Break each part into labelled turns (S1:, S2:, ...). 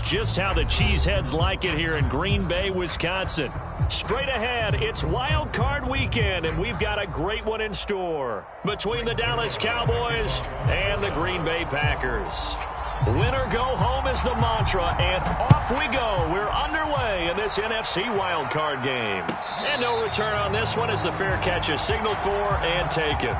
S1: just how the Cheeseheads like it here in Green Bay, Wisconsin. Straight ahead, it's Wild Card Weekend, and we've got a great one in store between the Dallas Cowboys and the Green Bay Packers. Win or go home is the mantra, and off we go. We're underway in this NFC Wild Card game. And no return on this one as the fair catch is signaled for and taken.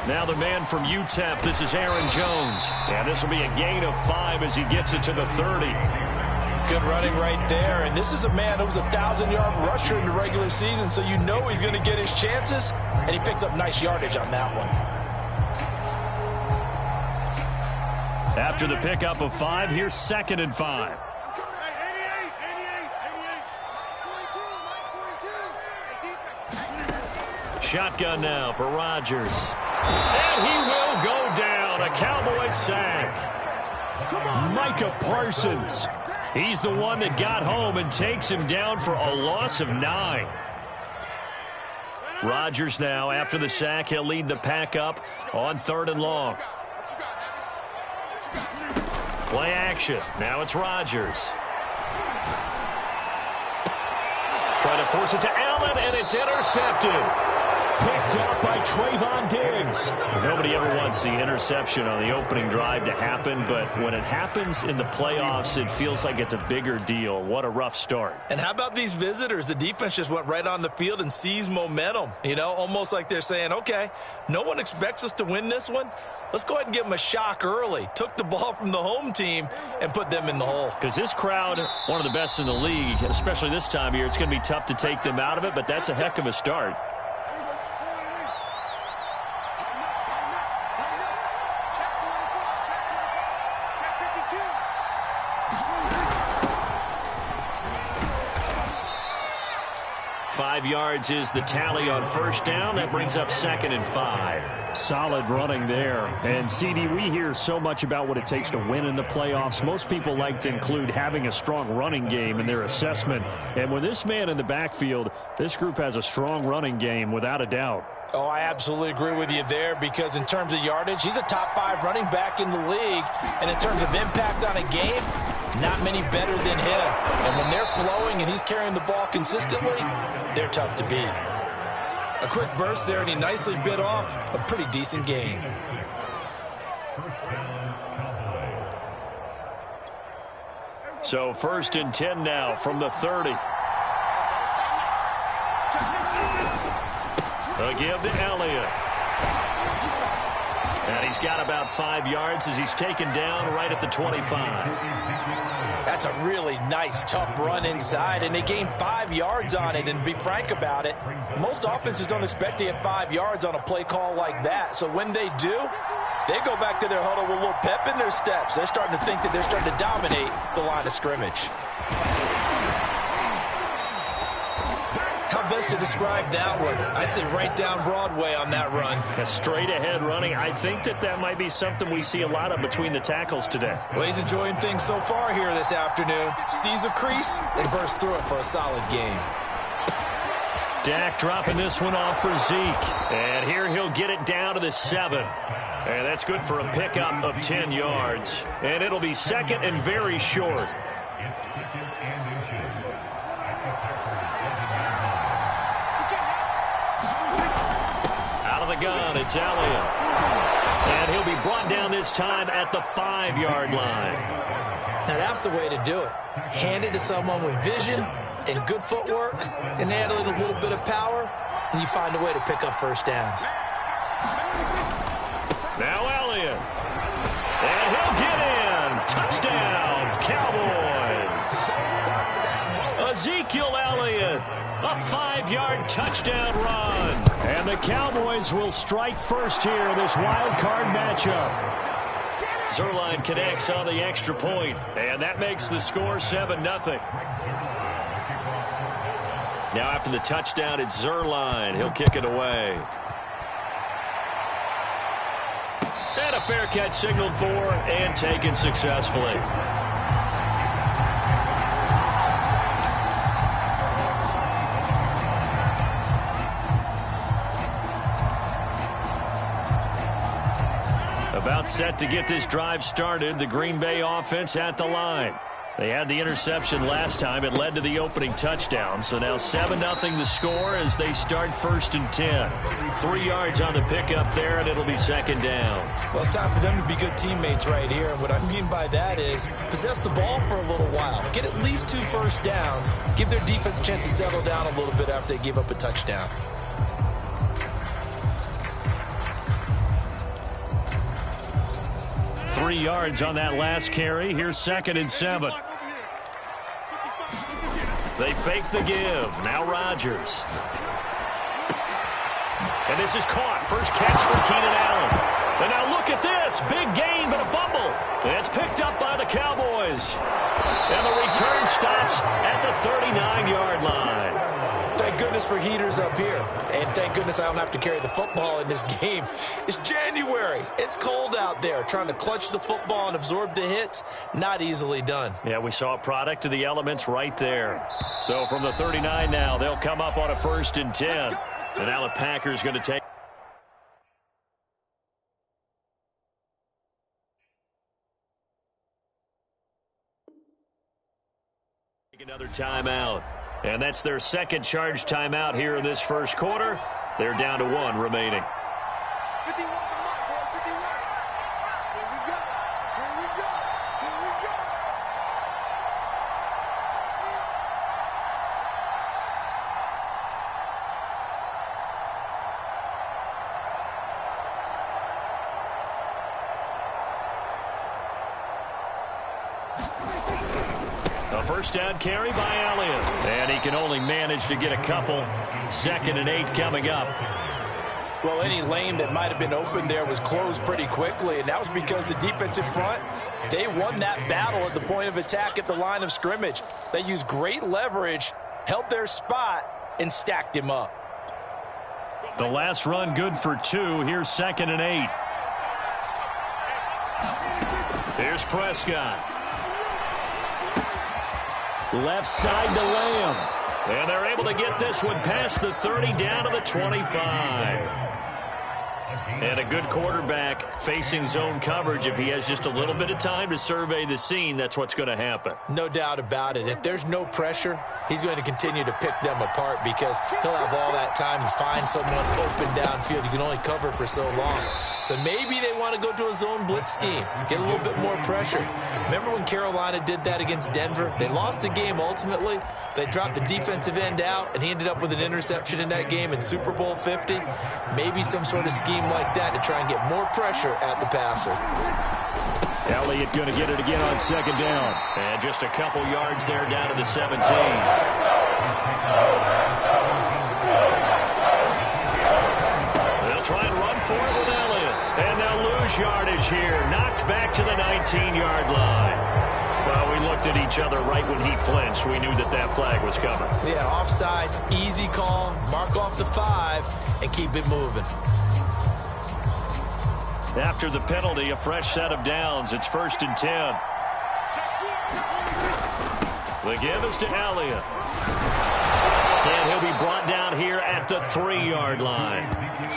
S1: Now the man from UTEP, this is Aaron Jones. And this will be a gain of 5 as he gets it to the 30.
S2: Good running right there. And this is a man who was a 1,000-yard rusher in the regular season, so you know he's going to get his chances. And he picks up nice yardage on that one.
S1: After the pickup of 5, here's 2nd and 5. Shotgun now for Rodgers. And he will go down. A Cowboy sack. Micah Parsons. He's the one that got home and takes him down for a loss of 9. Rodgers now, after the sack, he'll lead the pack up on 3rd and long. Play action. Now it's Rodgers. Trying to force it to Allen, and it's intercepted. Picked up by Trayvon Diggs. Nobody ever wants the interception on the opening drive to happen, but when it happens in the playoffs, it feels like it's a bigger deal. What a rough start.
S2: And how about these visitors? The defense just went right on the field and seized momentum. You know, almost like they're saying, okay, no one expects us to win this one. Let's go ahead and give them a shock early. Took the ball from the home team and put them in the hole.
S1: Because this crowd, one of the best in the league, especially this time of year, it's going to be tough to take them out of it, but that's a heck of a start. Yards is the tally on 1st down. That brings up 2nd and 5. Solid running there. And, CD, we hear so much about what it takes to win in the playoffs. Most people like to include having a strong running game in their assessment. And with this man in the backfield, this group has a strong running game without a doubt.
S2: Oh, I absolutely agree with you there because in terms of yardage, he's a top 5 running back in the league. And in terms of impact on a game, not many better than him. And when they're flowing and he's carrying the ball consistently, they're tough to beat. A quick burst there, and he nicely bit off a pretty decent gain.
S1: So 1st and 10 now from the 30. A give to Elliott. And he's got about 5 yards as he's taken down right at the 25.
S2: That's a really nice, tough run inside, and they gained 5 yards on it. And to be frank about it, most offenses don't expect to get 5 yards on a play call like that. So when they do, they go back to their huddle with a little pep in their steps. They're starting to think that they're starting to dominate the line of scrimmage. How best to describe that one? I'd say right down Broadway on that run.
S1: A straight ahead running. I think that might be something we see a lot of between the tackles today.
S2: Well, he's enjoying things so far here this afternoon. Sees a crease and bursts through it for a solid game.
S1: Dak dropping this one off for Zeke. And here he'll get it down to the 7. And that's good for a pickup of 10 yards. And it'll be 2nd and very short. The gun, it's Elliott. And he'll be brought down this time at the 5-yard line.
S2: Now that's the way to do it. Hand it to someone with vision and good footwork and add a little bit of power, and you find a way to pick up 1st downs.
S1: Now Elliott. And he'll get in. Touchdown, Cowboys. Ezekiel Elliott. A 5-yard touchdown run. And the Cowboys will strike first here in this wild card matchup. Zerline connects on the extra point, and that makes the score 7-0. Now after the touchdown, it's Zerline. He'll kick it away. And a fair catch signaled for and taken successfully. About set to get this drive started. The Green Bay offense at the line. They had the interception last time. It led to the opening touchdown. So now 7-0 the score as they start 1st and 10. 3 yards on the pickup there, and it'll be 2nd down.
S2: Well, it's time for them to be good teammates right here. And what I mean by that is possess the ball for a little while. Get at least 2 first downs. Give their defense a chance to settle down a little bit after they give up a touchdown.
S1: Three yards on that last carry. Here's 2nd and 7. They fake the give. Now Rodgers. And this is caught. First catch for Keenan Allen. And now look at this. Big gain, but a fumble. And it's picked up by the Cowboys. And the return stops at the 39-yard line.
S2: Thank goodness for heaters up here. And thank goodness I don't have to carry the football in this game. It's January. It's cold out there. Trying to clutch the football and absorb the hits, not easily done.
S1: Yeah, we saw a product of the elements right there. So from the 39 now, they'll come up on a 1st and 10. And now the Packers going to take another timeout. And that's their 2nd charge timeout here in this 1st quarter. They're down to 1 remaining. A first down carry by Elliott. And he can only manage to get a couple. 2nd and 8 coming up.
S2: Well, any lane that might have been open there was closed pretty quickly, and that was because the defensive front, they won that battle at the point of attack at the line of scrimmage. They used great leverage, held their spot, and stacked him up.
S1: The last run good for 2. Here's 2nd and 8. Here's Prescott. Left side to Lamb. And they're able to get this one past the 30 down to the 25. And a good quarterback facing zone coverage. If he has just a little bit of time to survey the scene, that's what's going to happen.
S2: No doubt about it. If there's no pressure, he's going to continue to pick them apart because he'll have all that time to find someone open downfield. You can only cover for so long. So maybe they want to go to a zone blitz scheme, get a little bit more pressure. Remember when Carolina did that against Denver? They lost the game ultimately. They dropped the defensive end out, and he ended up with an interception in that game in Super Bowl 50. Maybe some sort of scheme like that to try and get more pressure at the passer.
S1: Elliott going to get it again on 2nd down. And just a couple yards there down to the 17. They'll try and run for it with Elliott. And they'll lose yardage here. Knocked back to the 19-yard line. Well, we looked at each other right when he flinched. We knew that that flag was coming.
S2: Yeah, offsides, easy call. Mark off the 5 and keep it moving.
S1: After the penalty, a fresh set of downs. It's 1st and 10. The give is to Elliott. And he'll be brought down here at the 3-yard line.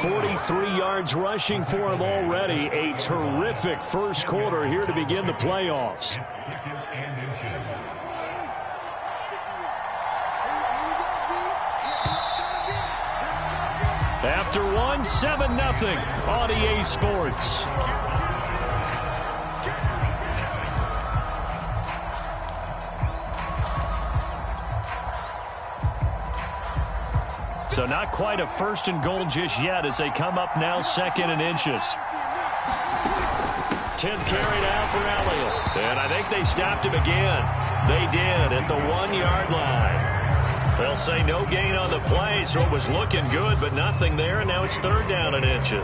S1: 43 yards rushing for him already. A terrific 1st quarter here to begin the playoffs. After 1, 7-0 on EA Sports. So not quite a 1st and goal just yet as they come up now 2nd and inches. 10th carry now for Elliott. And I think they stopped him again. They did at the 1-yard line. They'll say no gain on the play, so it was looking good, but nothing there, and now it's 3rd down and inches.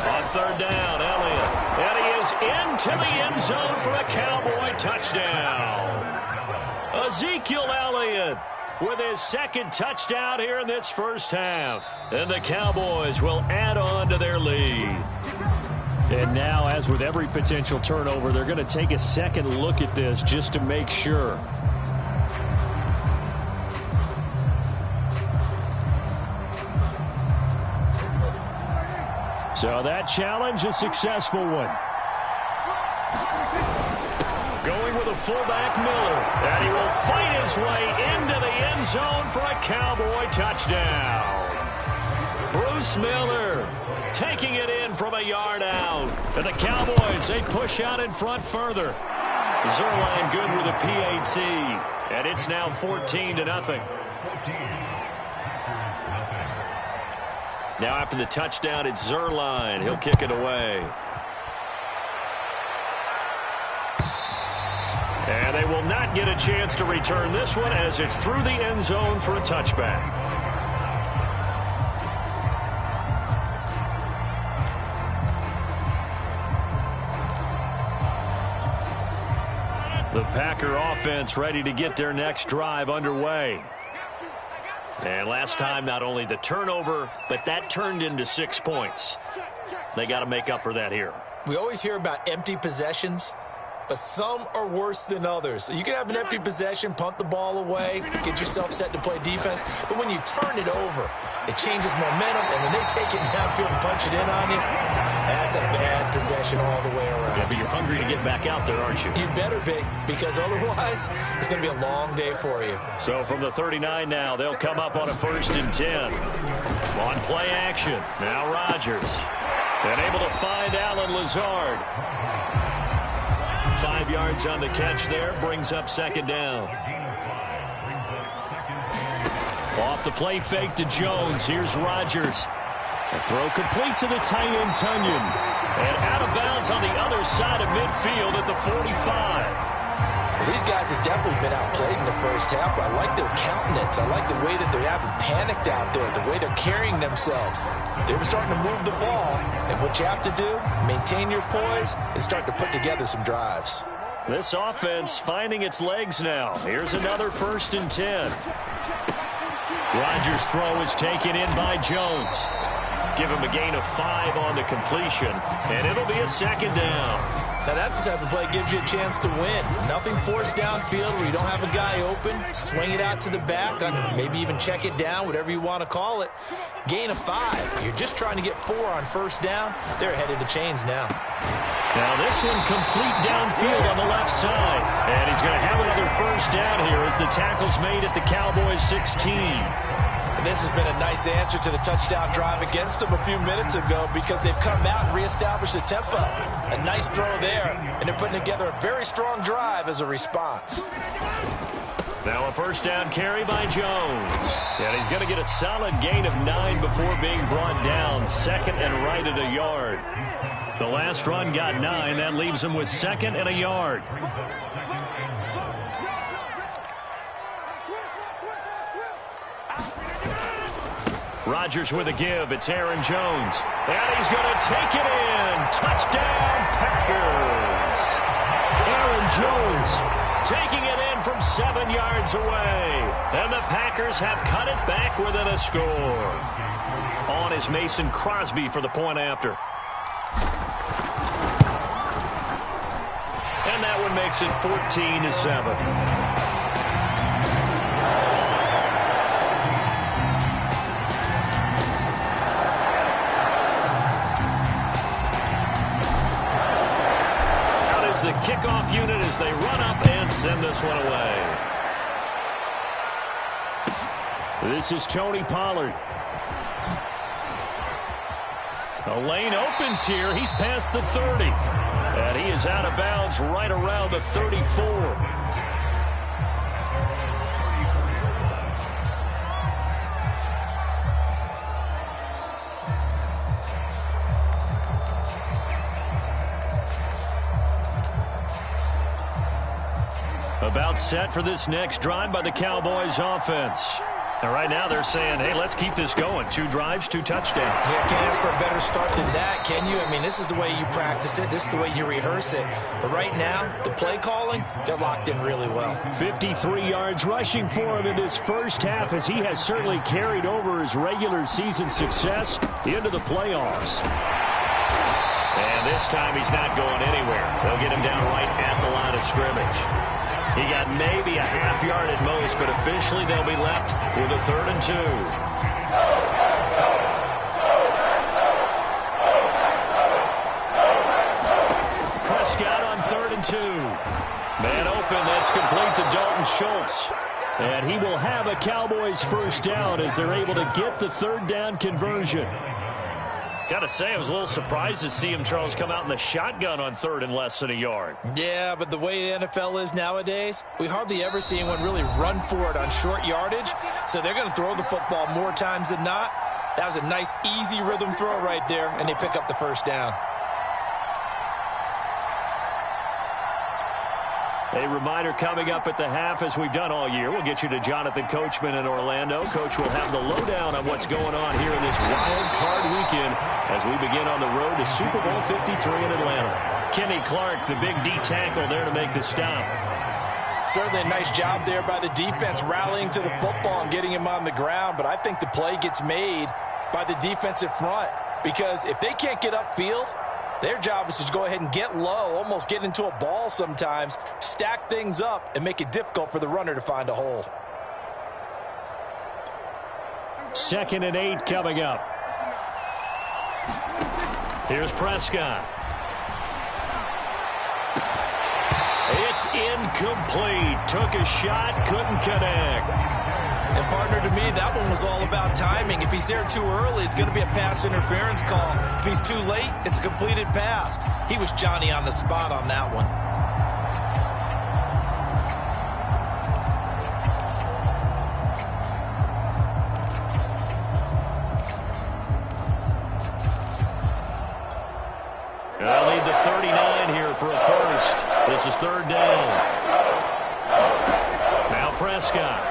S1: On 3rd down, Elliott. And he is is into the end zone for a Cowboy touchdown. Ezekiel Elliott with his second touchdown here in this first half. And the Cowboys will add on to their lead.
S3: And now, as with every potential turnover, they're going to take a second look at this just to make sure. So that challenge, a successful one.
S1: Going with a fullback, Miller. And he will fight his way into the end zone for a Cowboy touchdown. Bruce Miller taking it in from a yard out. And the Cowboys, they push out in front further. Zerline good with a PAT. And it's now 14-0. Now after the touchdown, it's Zerline. He'll kick it away. And they will not get a chance to return this one as it's through the end zone for a touchback. The Packer offense ready to get their next drive underway. And last time, not only the turnover, but that turned into 6 points. They got to make up for that here.
S2: We always hear about empty possessions, but some are worse than others. You can have an empty possession, punt the ball away, get yourself set to play defense, but when you turn it over, it changes momentum, and when they take it downfield and punch it in on you, that's a bad possession all the way around.
S1: Yeah, but you're hungry to get back out there, aren't you?
S2: You better be, because otherwise, it's going to be a long day for you.
S1: So from the 39 now, they'll come up on a 1st and 10. On play action, now Rodgers. And able to find Allen Lazard. 5 yards on the catch there, brings up 2nd down. Off the play fake to Jones. Here's Rodgers. A throw complete to the tight end, Tunyon. And out of bounds on the other side of midfield at the 45.
S2: Well, these guys have definitely been outplayed in the first half, but I like their countenance. I like the way that they haven't panicked out there, the way they're carrying themselves. They were starting to move the ball, and what you have to do, maintain your poise and start to put together some drives.
S1: This offense finding its legs now. Here's another 1st and 10. Rodgers' throw is taken in by Jones. Give him a gain of 5 on the completion, and it'll be a 2nd down.
S2: Now that's the type of play that gives you a chance to win. Nothing forced downfield where you don't have a guy open. Swing it out to the back, maybe even check it down, whatever you want to call it. Gain of 5. You're just trying to get 4 on 1st down. They're ahead of the chains now.
S1: Now this one complete downfield on the left side. And he's going to have another 1st down here as the tackle's made at the Cowboys 16.
S2: And this has been a nice answer to the touchdown drive against them a few minutes ago because they've come out and reestablished the tempo. A nice throw there, and they're putting together a very strong drive as a response.
S1: Now a 1st down carry by Jones. And he's going to get a solid gain of 9 before being brought down. 2nd and right at a yard. The last run got 9. That leaves him with 2nd and a yard. Rodgers with a give. It's Aaron Jones. And he's going to take it in. Touchdown, Packers. Aaron Jones taking it in from 7 yards away. And the Packers have cut it back within a score. On is Mason Crosby for the point after. And that one makes it 14-7. The kickoff unit as they run up and send this one away. This is Tony Pollard. A lane opens here. He's past the 30. And he is out of bounds right around the 34. About set for this next drive by the Cowboys offense. And right now they're saying, hey, let's keep this going. 2 drives, 2 touchdowns.
S2: Yeah, can't ask for a better start than that, can you? I mean, this is the way you practice it. This is the way you rehearse it. But right now, the play calling, they're locked in really well.
S3: 53 yards rushing for him in this first half, as he has certainly carried over his regular season success into the playoffs.
S1: And this time he's not going anywhere. They'll get him down right at the line of scrimmage. He got maybe a half yard at most, but officially they'll be left with a 3rd and 2. Prescott on 3rd and 2. Man open, that's complete to Dalton Schultz.
S3: And he will have a Cowboys first down as they're able to get the 3rd down conversion.
S1: Got to say, I was a little surprised to see him, Charles, come out in the shotgun on 3rd and less than a yard.
S2: Yeah, but the way the NFL is nowadays, we hardly ever see anyone really run for it on short yardage. So they're going to throw the football more times than not. That was a nice, easy rhythm throw right there, and they pick up the first down.
S1: A reminder coming up at the half, as we've done all year. We'll get you to Jonathan Coachman in Orlando. Coach will have the lowdown on what's going on here in this wild card weekend as we begin on the road to Super Bowl 53 in Atlanta. Kenny Clark, the big D tackle, there to make the stop.
S2: Certainly a nice job there by the defense rallying to the football and getting him on the ground, but I think the play gets made by the defensive front, because if they can't get upfield, their job is to go ahead and get low, almost get into a ball sometimes, stack things up, and make it difficult for the runner to find a hole.
S3: 2nd and 8 coming up.
S1: Here's Prescott. It's incomplete. Took a shot, couldn't connect.
S2: And partner, to me, that one was all about timing. If he's there too early, it's going to be a pass interference call. If he's too late, it's a completed pass. He was Johnny on the spot on that one.
S1: They'll need the 39 here for a first. This is 3rd down. Now Prescott.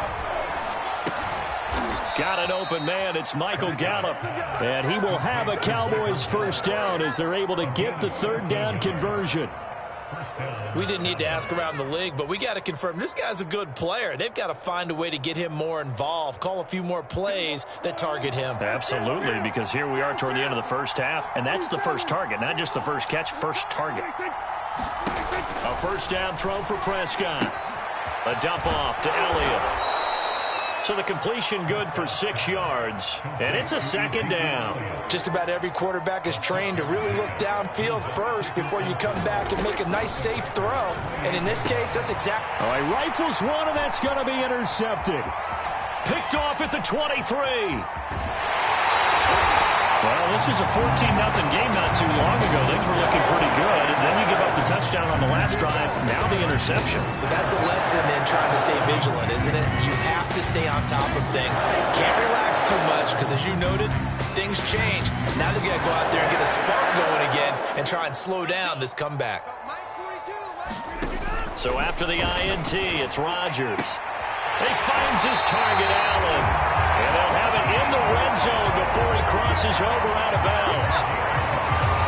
S1: Got an open man. It's Michael Gallup.
S3: And he will have a Cowboys first down as they're able to get the 3rd down conversion.
S2: We didn't need to ask around the league, but we got to confirm this guy's a good player. They've got to find a way to get him more involved, call a few more plays that target him.
S1: Absolutely, because here we are toward the end of the first half, and that's the first target, not just the first catch, first target. A first down throw for Prescott. A dump off to Elliott. So the completion good for 6 yards, and it's a 2nd down.
S2: Just about every quarterback is trained to really look downfield first before you come back and make a nice, safe throw. And in this case, that's exactly.
S3: All right, rifles one, and that's going to be intercepted.
S1: Picked off at the 23. Well, this was a 14-0 game not too long ago. Things were looking pretty good, and then you give up the touchdown on the last drive, now the interception.
S2: So that's a lesson in trying to stay vigilant, isn't it? You have to stay on top of things. Can't relax too much, because as you noted, things change. Now they've got to go out there and get a spark going again and try and slow down this comeback.
S1: So after the INT, it's Rodgers. He finds his target, Allen. And they'll have it in the red zone before he crosses over out of bounds.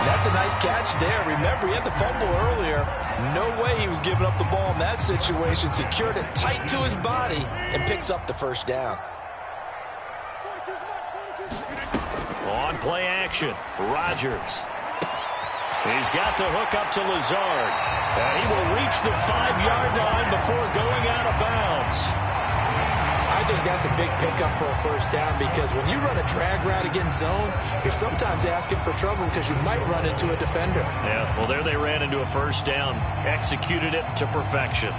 S2: That's a nice catch there. Remember, he had the fumble earlier. No way he was giving up the ball in that situation. Secured it tight to his body and picks up the first down.
S1: On play action, Rodgers. He's got the hook up to Lazard. And he will reach the 5-yard line before going out of bounds.
S2: I think that's a big pickup for a first down, because when you run a drag route against zone, you're sometimes asking for trouble because you might run into a defender.
S1: Yeah, well, there they ran into a first down, executed it to perfection.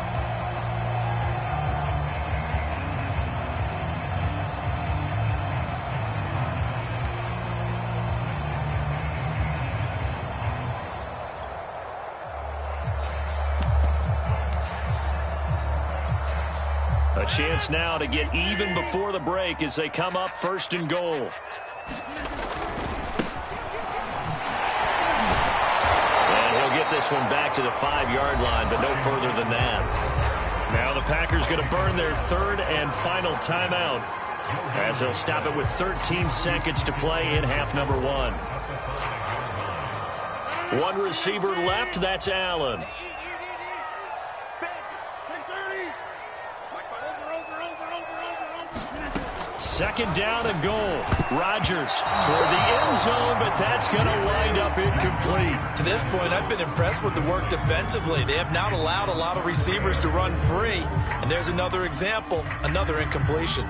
S1: A chance now to get even before the break as they come up 1st and goal. And he'll get this one back to the 5-yard line, but no further than that. Now the Packers going to burn their 3rd and final timeout. as they'll stop it with 13 seconds to play in half number one. One receiver left, that's Allen. Second down and goal. Rodgers toward the end zone, but that's going to wind up incomplete.
S2: To this point, I've been impressed with the work defensively. They have not allowed a lot of receivers to run free. And there's another example, another incompletion.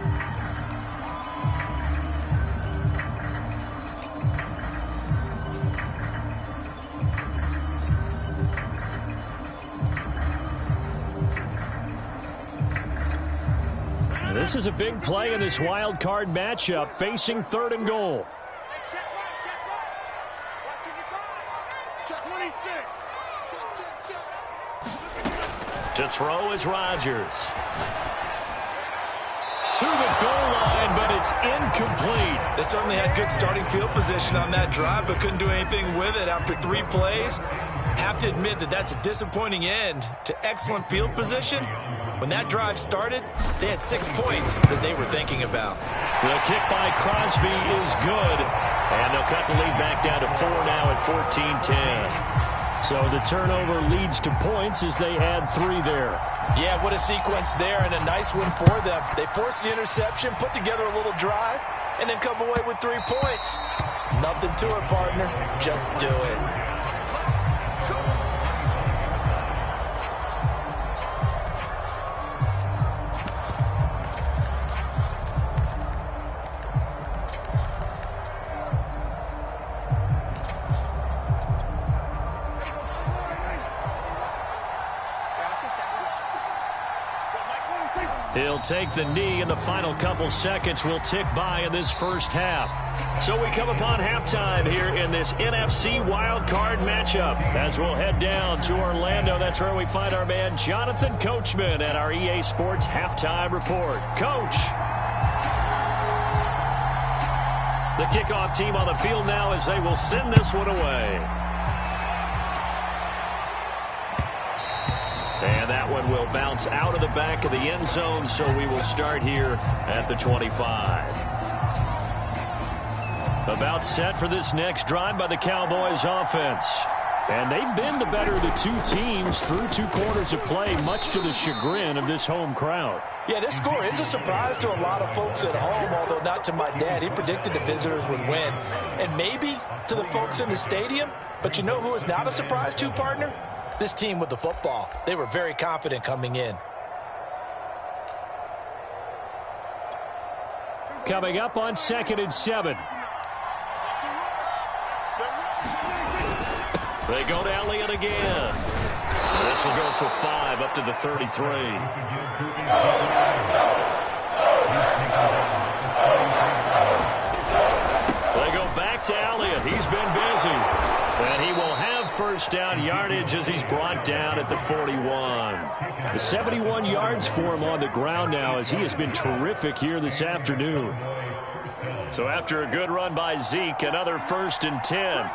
S3: This is a big play in this wild card matchup, facing third and goal.
S1: To throw is Rodgers. To the goal line, but it's incomplete.
S2: They certainly had good starting field position on that drive, but couldn't do anything with it after 3 plays. Have to admit that that's a disappointing end to excellent field position. When that drive started, they had 6 points that they were thinking about.
S1: The kick by Crosby is good, and they'll cut the lead back down to 4 now at 14-10.
S3: So the turnover leads to points as they add 3 there.
S2: Yeah, what a sequence there, and a nice one for them. They forced the interception, put together a little drive, and then come away with 3 points. Nothing to it, partner. Just do it.
S1: He'll take the knee, and the final couple seconds will tick by in this first half. So we come upon halftime here in this NFC wildcard matchup. As we'll head down to Orlando, that's where we find our man Jonathan Coachman at our EA Sports Halftime Report. Coach. The kickoff team on the field now as they will send this one away. And that one will bounce out of the back of the end zone, so we will start here at the 25. About set for this next drive by the Cowboys offense. And they've been the better of the 2 teams through 2 quarters of play, much to the chagrin of this home crowd.
S2: Yeah, this score is a surprise to a lot of folks at home, although not to my dad. He predicted the visitors would win. And maybe to the folks in the stadium. But you know who is not a surprise to, partner? This team with the football. They were very confident coming in.
S3: Coming up on 2nd and 7.
S1: They go to Elliott again. This will go for 5 up to the 33. They go back to Elliott. He's been busy. And he will have first down yardage as he's brought down at the 41.
S3: 71 yards for him on the ground now as he has been terrific here this afternoon.
S1: So after a good run by Zeke, another 1st and 10.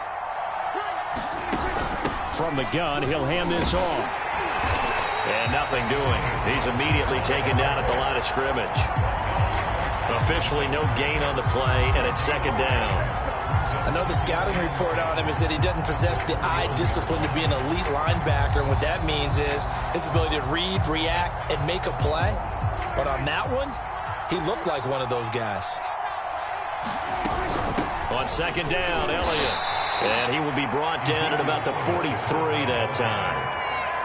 S3: From the gun, he'll hand this off.
S1: And nothing doing. He's immediately taken down at the line of scrimmage. Officially no gain on the play, and it's 2nd down.
S2: I know the scouting report on him is that he doesn't possess the eye discipline to be an elite linebacker. And what that means is his ability to read, react, and make a play. But on that one, he looked like one of those guys.
S1: On 2nd down, Elliott. And he will be brought down at about the 43 that time.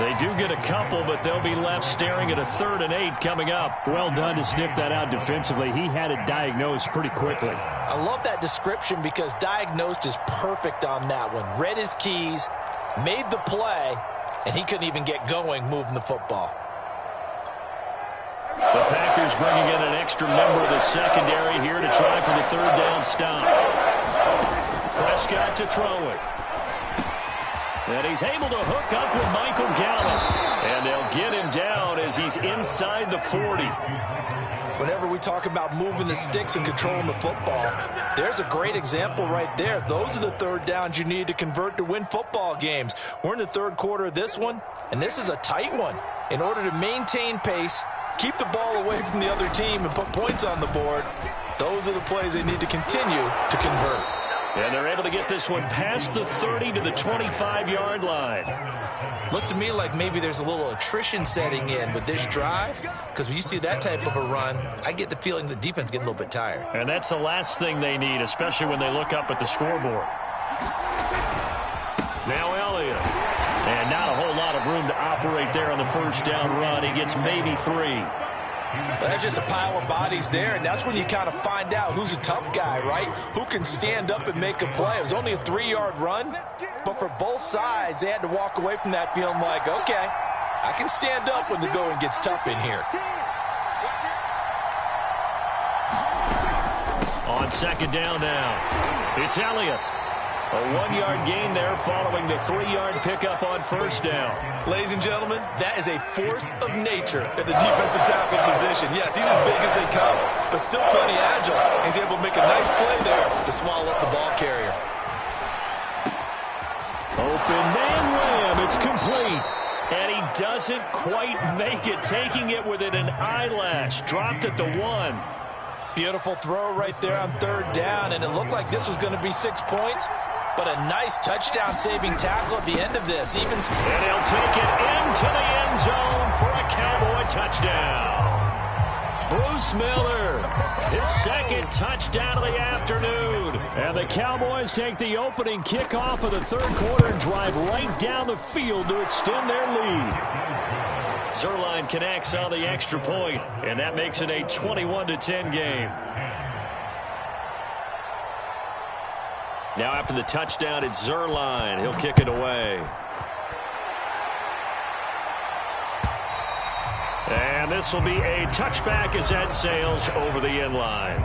S1: They do get a couple, but they'll be left staring at a 3rd and 8 coming up.
S3: Well done to sniff that out defensively. He had it diagnosed pretty quickly.
S2: I love that description because diagnosed is perfect on that one. Read his keys, made the play, and he couldn't even get going moving the football.
S1: The Packers bringing in an extra member of the secondary here to try for the 3rd down stop. Prescott to throw it. And he's able to hook up with Michael Gallup. And they'll get him down as he's inside the 40.
S2: Whenever we talk about moving the sticks and controlling the football, there's a great example right there. Those are the 3rd downs you need to convert to win football games. We're in the 3rd quarter of this one, and this is a tight one. In order to maintain pace keep the ball away from the other team and put points on the board. Those are the plays they need to continue to convert.
S1: And they're able to get this one past the 30 to the 25-yard line.
S2: Looks to me like maybe there's a little attrition setting in with this drive, because when you see that type of a run, I get the feeling the defense getting a little bit tired.
S1: And that's the last thing they need, especially when they look up at the scoreboard. Now Elliott. And not a whole lot of room to operate there on the first down run. He gets maybe 3.
S2: Well, that's just a pile of bodies there, and that's when you kind of find out who's a tough guy, right? Who can stand up and make a play. It was only a 3-yard run, but for both sides, they had to walk away from that feeling like, okay, I can stand up when the going gets tough in here.
S1: On second down now, it's Elliott. A 1-yard gain there following the 3-yard pickup on first down.
S2: Ladies and gentlemen, that is a force of nature at the defensive tackle position. Yes, he's as big as they come, but still plenty agile. He's able to make a nice play there to swallow up the ball carrier.
S1: Open man wham, it's complete. And he doesn't quite make it, taking it within an eyelash. Dropped at the 1.
S2: Beautiful throw right there on third down, and it looked like this was going to be 6 points. But a nice touchdown-saving tackle at the end of this. And
S1: he'll take it into the end zone for a Cowboy touchdown. Bruce Miller, his second touchdown of the afternoon. And the Cowboys take the opening kickoff of the third quarter and drive right down the field to extend their lead. Zuerlein connects on the extra point, and that makes it a 21-10 game. Now after the touchdown, it's Zuerlein. He'll kick it away. And this will be a touchback as that sails over the end line.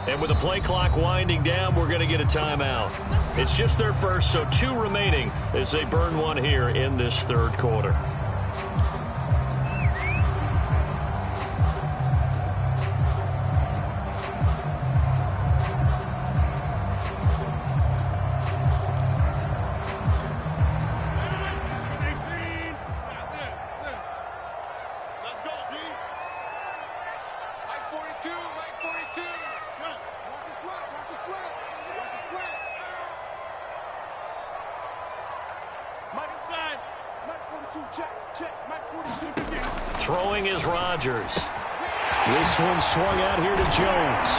S1: And with the play clock winding down, we're going to get a timeout. It's just their first, so 2 remaining as they burn one here in this third quarter. Throwing is Rodgers. This one swung out here to Jones.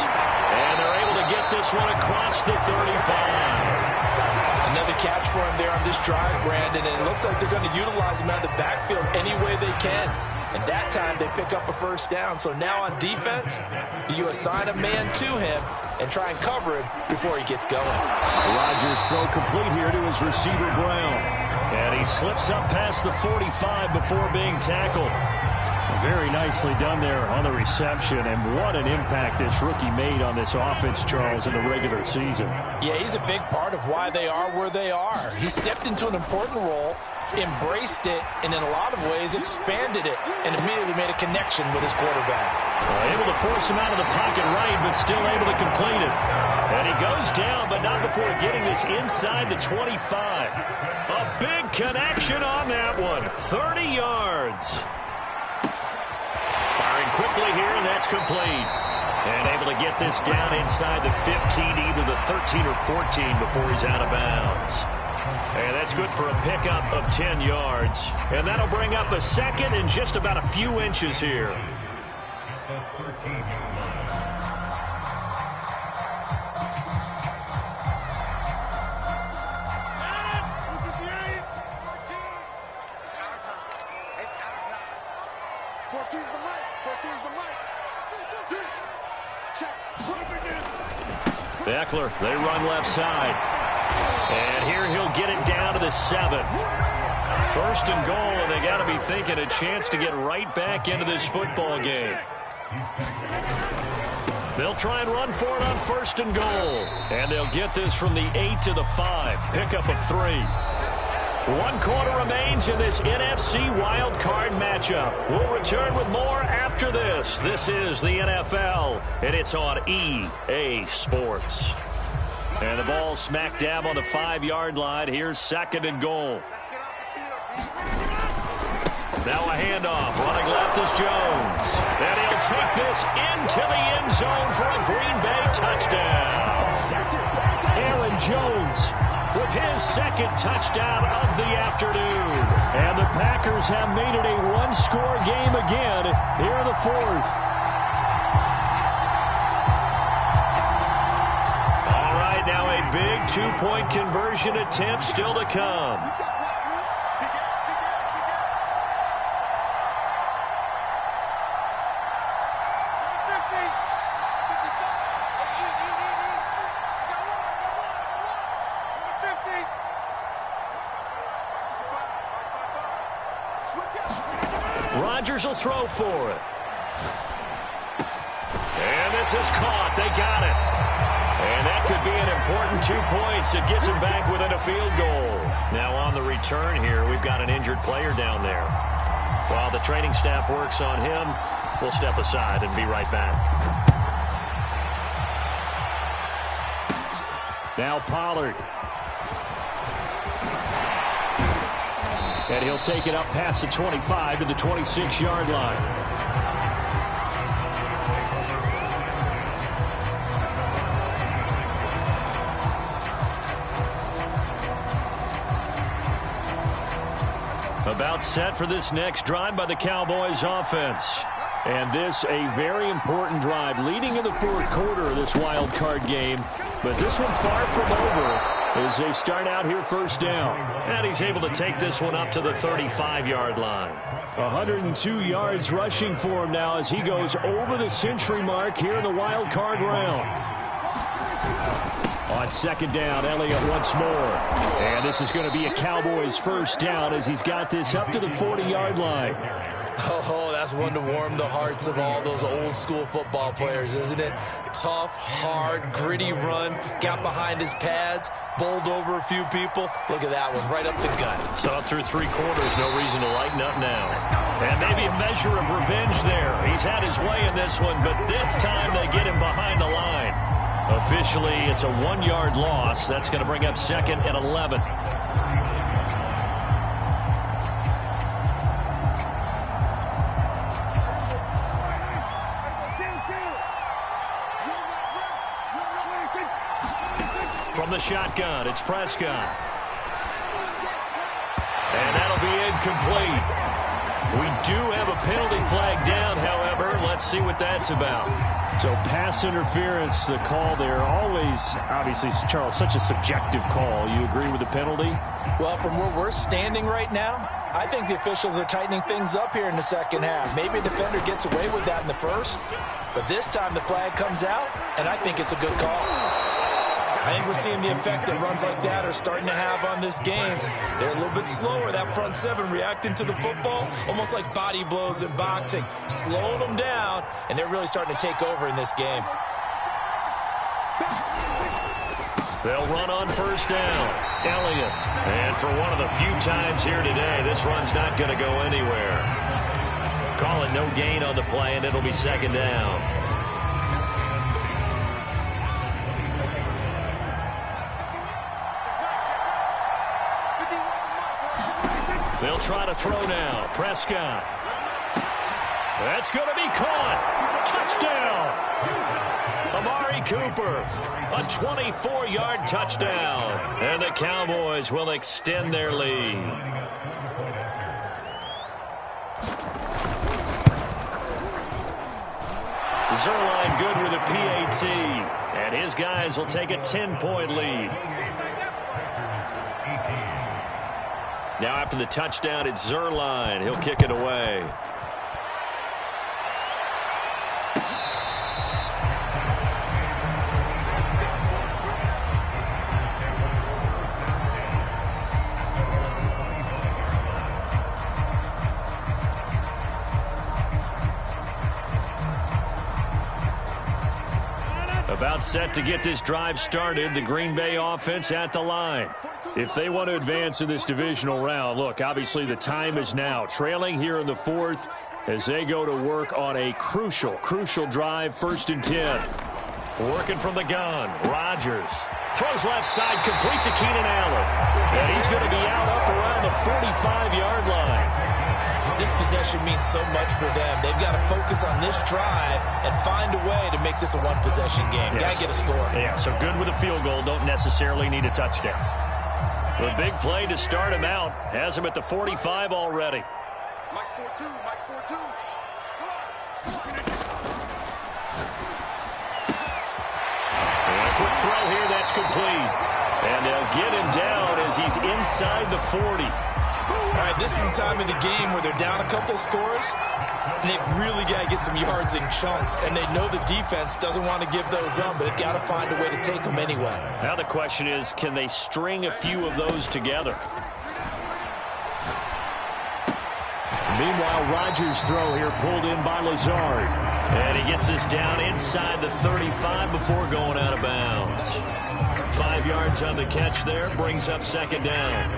S1: And they're able to get this one across the 35.
S2: Another catch for him there on this drive, Brandon, and it looks like they're going to utilize him out of the backfield any way they can. And that time they pick up a first down. So now on defense, do you assign a man to him and try and cover him before he gets going?
S3: Rodgers throw complete here to his receiver, Brown.
S1: And he slips up past the 45 before being tackled.
S3: Very nicely done there on the reception, and what an impact this rookie made on this offense, Charles, in the regular season.
S2: Yeah, he's a big part of why they are where they are. He stepped into an important role, embraced it, and in a lot of ways expanded it, and immediately made a connection with his quarterback.
S1: Able to force him out of the pocket right, but still able to complete it. And he goes down, but not before getting this inside the 25. A big connection on that one. 30 yards. Firing quickly here, and that's complete. And able to get this down inside the 15, either the 13 or 14 before he's out of bounds. And that's good for a pickup of 10 yards. And that'll bring up a second and just about a few inches here. Eckler, they run left side. And here he'll get it down to the 7. First and goal, and they got to be thinking a chance to get right back into this football game. They'll try and run for it on first and goal. And they'll get this from the 8 to the 5. Pickup of 3. 1 quarter remains in this NFC wild card matchup. We'll return with more after this. This is the NFL, and it's on EA Sports. And the ball smack dab on the 5-yard line. Here's second and goal. Now a handoff. Running left is Jones. And he'll take this into the end zone for a Green Bay touchdown. Aaron Jones with his second touchdown of the afternoon. And the Packers have made it a one-score game again here in the fourth. All right, now a big two-point conversion attempt still to come. Rodgers will throw for it. And this is caught. They got it. And that could be an important 2 points. It gets him back within a field goal. Now on the return here, we've got an injured player down there. While the training staff works on him, we'll step aside and be right back. Now Pollard. And he'll take it up past the 25 to the 26-yard line. About set for this next drive by the Cowboys offense. And this a very important drive leading in the fourth quarter of this wild card game. But this one far from over as they start out here first down. And he's able to take this one up to the 35-yard line. 102 yards rushing for him now as he goes over the century mark here in the wild card round. On second down, Elliott once more. And this is going to be a Cowboys first down as he's got this up to the 40-yard line.
S2: Oh, that's one to warm the hearts of all those old-school football players, isn't it? Tough, hard, gritty run, got behind his pads, bowled over a few people. Look at that one, right up the gut.
S1: Saw it through 3 quarters, no reason to lighten up now. And maybe a measure of revenge there. He's had his way in this one, but this time they get him behind the line. Officially, it's a 1-yard loss. That's going to bring up second and 11. From the shotgun, it's Prescott. And that'll be incomplete. We do have a penalty flag down, however. Let's see what that's about. So pass interference, the call there. Always, obviously, Charles, such a subjective call. You agree with the penalty?
S2: Well, from where we're standing right now, I think the officials are tightening things up here in the second half. Maybe a defender gets away with that in the first, but this time the flag comes out, and I think it's a good call. I think we're seeing the effect that runs like that are starting to have on this game. They're a little bit slower, that front seven, reacting to the football, almost like body blows in boxing, slowing them down, and they're really starting to take over in this game.
S1: They'll run on first down. Elliott. And for one of the few times here today, this run's not going to go anywhere. Call it no gain on the play, and it'll be second down. They'll try to throw now. Prescott. That's going to be caught. Touchdown. Amari Cooper. A 24-yard touchdown. And the Cowboys will extend their lead. Zerline good with a PAT. And his guys will take a 10-point lead. Now after the touchdown, it's Zerline. He'll kick it away. About set to get this drive started. The Green Bay offense at the line. If they want to advance in this divisional round, look, obviously the time is now. Trailing here in the fourth as they go to work on a crucial drive, 1st and 10. Working from the gun, Rodgers throws left side, complete to Keenan Allen. And he's going to be out up around the 45-yard line.
S2: This possession means so much for them. They've got to focus on this drive and find a way to make this a one-possession game.
S1: Yes.
S2: Got to get a score.
S1: Yeah, so good with a field goal. Don't necessarily need a touchdown. The big play to start him out has him at the 45 already.
S4: Mike's 4-2. Mike's 4-2.
S1: A quick throw here, that's complete. And they'll get him down as he's inside the 40.
S2: All right, this is the time of the game where they're down a couple scores, and they've really got to get some yards in chunks, and they know the defense doesn't want to give those up, but they've got to find a way to take them anyway.
S1: Now the question is, can they string a few of those together? Meanwhile, Rodgers' throw here pulled in by Lazard. And he gets this down inside the 35 before going out of bounds. 5 yards on the catch there, brings up 2nd down.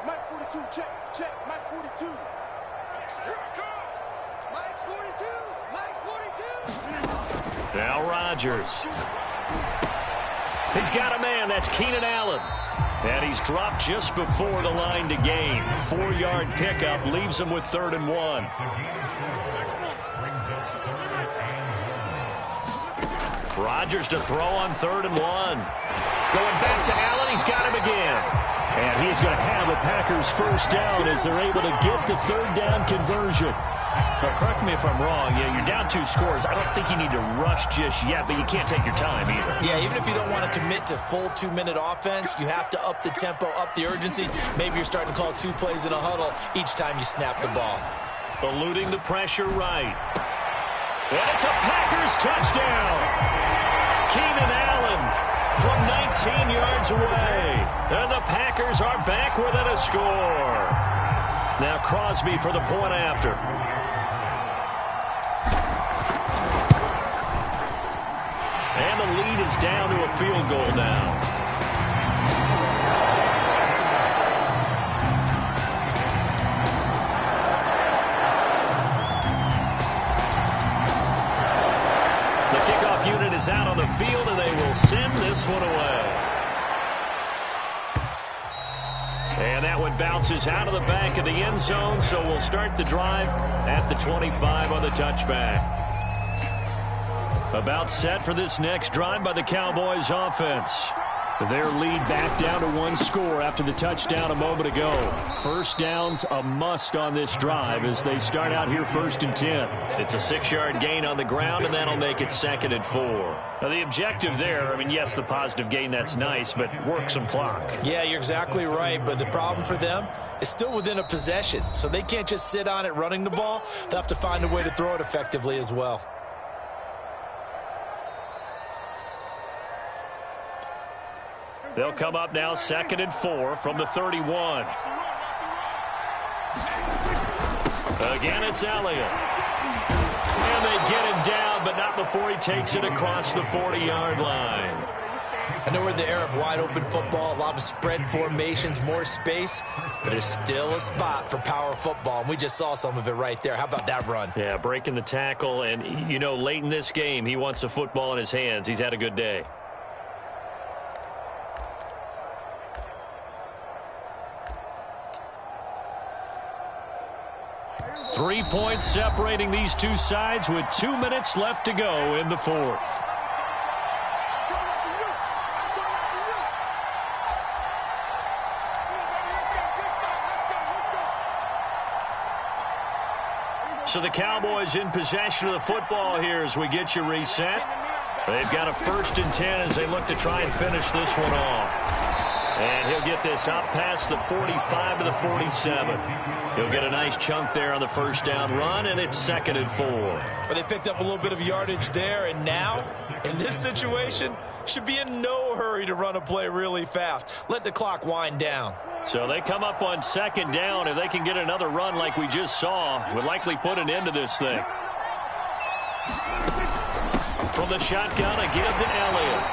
S4: Mike 42, check, Mike 42. Here I come. Mike's 42, Mike's 42.
S1: Now Rodgers. He's got a man, that's Keenan Allen. And he's dropped just before the line to gain. 4-yard pickup leaves him with 3rd and 1. Rodgers to throw on 3rd and 1. Going back to Allen, he's got him again. And he's going to have the Packers 1st down as they're able to get the 3rd down conversion. Now, correct me if I'm wrong. Yeah, you're down 2 scores. I don't think you need to rush just yet, but you can't take your time either.
S2: Yeah, even if you don't want to commit to full 2-minute offense, you have to up the tempo, up the urgency. Maybe you're starting to call 2 plays in a huddle each time you snap the ball.
S1: Eluding the pressure right. And it's a Packers touchdown. Keenan Allen from 19 yards away. And the Packers are back within a score. Now Crosby for the point after. And the lead is down to a field goal now. The kickoff unit is out on the field, and they will send this one away. And that one bounces out of the back of the end zone, so we'll start the drive at the 25 on the touchback. About set for this next drive by the Cowboys offense. Their lead back down to 1 score after the touchdown a moment ago. 1st down's a must on this drive as they start out here 1st and 10. It's a 6-yard gain on the ground, and that'll make it 2nd and 4. Now, the objective there, I mean, yes, the positive gain, that's nice, but work some clock.
S2: Yeah, you're exactly right, but the problem for them is still within a possession, so they can't just sit on it running the ball. They'll have to find a way to throw it effectively as well.
S1: They'll come up now 2nd and 4 from the 31. Again, it's Elliott. And they get him down, but not before he takes it across the 40-yard line.
S2: I know we're in the era of wide-open football, a lot of spread formations, more space, but there's still a spot for power football, and we just saw some of it right there. How about that run?
S1: Yeah, breaking the tackle, and, you know, late in this game, he wants the football in his hands. He's had a good day. Three points separating these two sides with 2 minutes left to go in the fourth. So the Cowboys in possession of the football here as we get you reset. They've got a 1st and 10 as they look to try and finish this one off. And he'll get this up past the 45 to the 47. He'll get a nice chunk there on the 1st down run, and it's 2nd and 4.
S2: But they picked up a little bit of yardage there, and now, in this situation, should be in no hurry to run a play really fast. Let the clock wind down.
S3: So they come up on second down. If they can get another run like we just saw, would likely put an end to this thing. From the shotgun, a give to Elliott.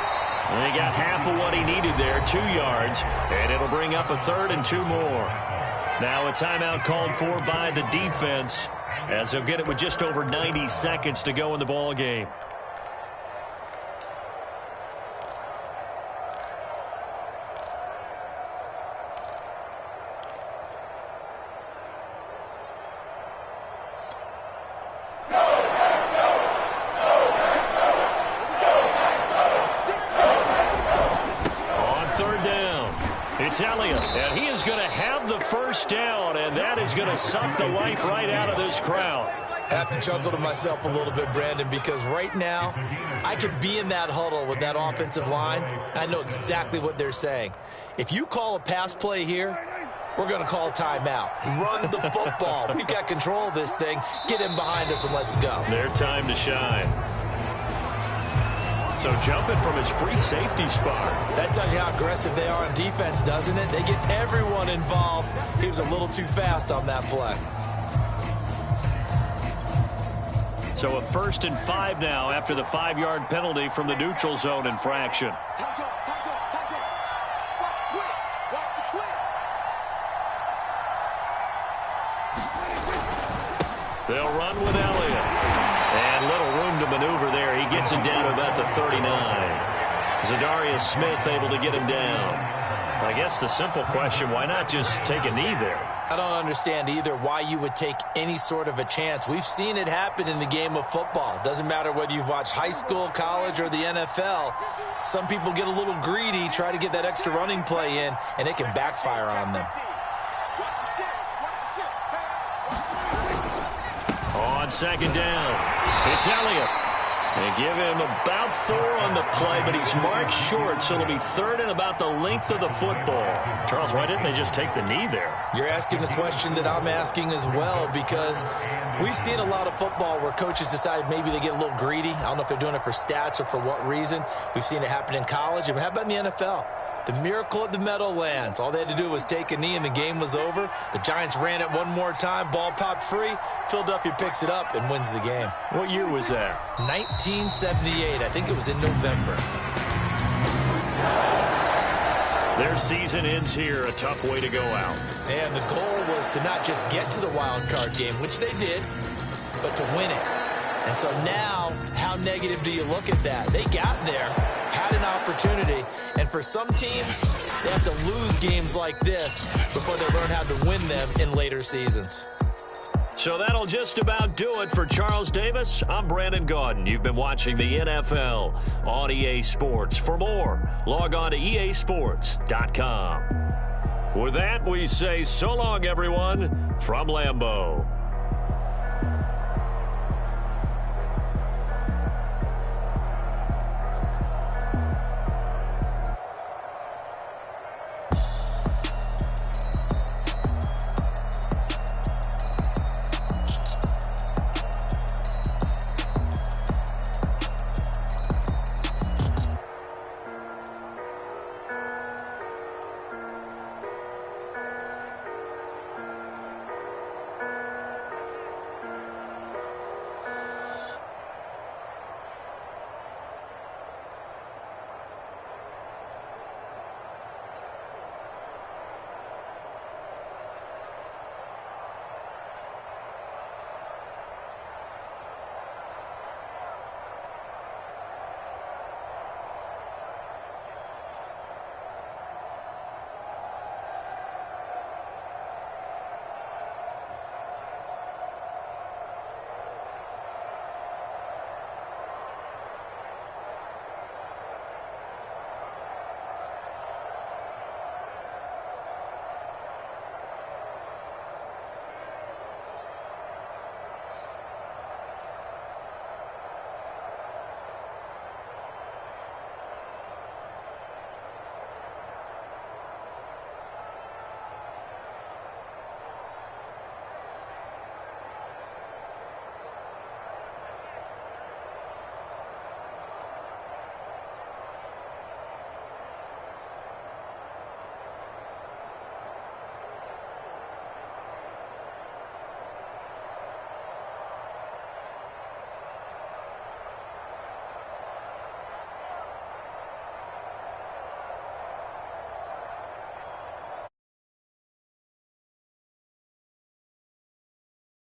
S3: And he got half of what he needed there, 2 yards, and it'll bring up a 3rd and 2 more. Now a timeout called for by the defense, as they'll get it with just over 90 seconds to go in the ball game. It's Elliott, and he is going to have the first down, and that is going to suck the life right out of this crowd.
S2: I have to chuckle to myself a little bit, Brandon, because right now I could be in that huddle with that offensive line. I know exactly what they're saying. If you call a pass play here, we're going to call a timeout. Run the football. We've got control of this thing. Get in behind us and let's go.
S3: Their time to shine. So jumping from his free safety spot.
S2: That tells you how aggressive they are on defense, doesn't it? They get everyone involved. He was a little too fast on that play.
S3: So a 1st and 5 now after the 5-yard penalty from the neutral zone infraction. They'll run with Elliott. And little room to maneuver there. He gets him down to about the 39. Zadarius Smith able to get him down. I guess the simple question, why not just take a knee there?
S2: I don't understand either why you would take any sort of a chance. We've seen it happen in the game of football. Doesn't matter whether you've watched high school, college, or the NFL. Some people get a little greedy, try to get that extra running play in, and it can backfire on them.
S3: On second down, it's Elliott. They give him about 4 on the play, but he's marked short, so it'll be 3rd and about the length of the football. Charles, why didn't they just take the knee there?
S2: You're asking the question that I'm asking as well, because we've seen a lot of football where coaches decide maybe they get a little greedy. I don't know if they're doing it for stats or for what reason. We've seen it happen in college. And how about in the NFL? The miracle at the Meadowlands. All they had to do was take a knee and the game was over. The Giants ran it one more time. Ball popped free. Philadelphia picks it up and wins the game.
S3: What year was that?
S2: 1978. I think it was in November.
S3: Their season ends here. A tough way to go out.
S2: And the goal was to not just get to the wild card game, which they did, but to win it. And so now, how negative do you look at that? They got there, had an opportunity, and for some teams, they have to lose games like this before they learn how to win them in later seasons.
S3: So that'll just about do it for Charles Davis. I'm Brandon Gaudin. You've been watching the NFL on EA Sports. For more, log on to easports.com. With that, we say so long, everyone, from Lambeau.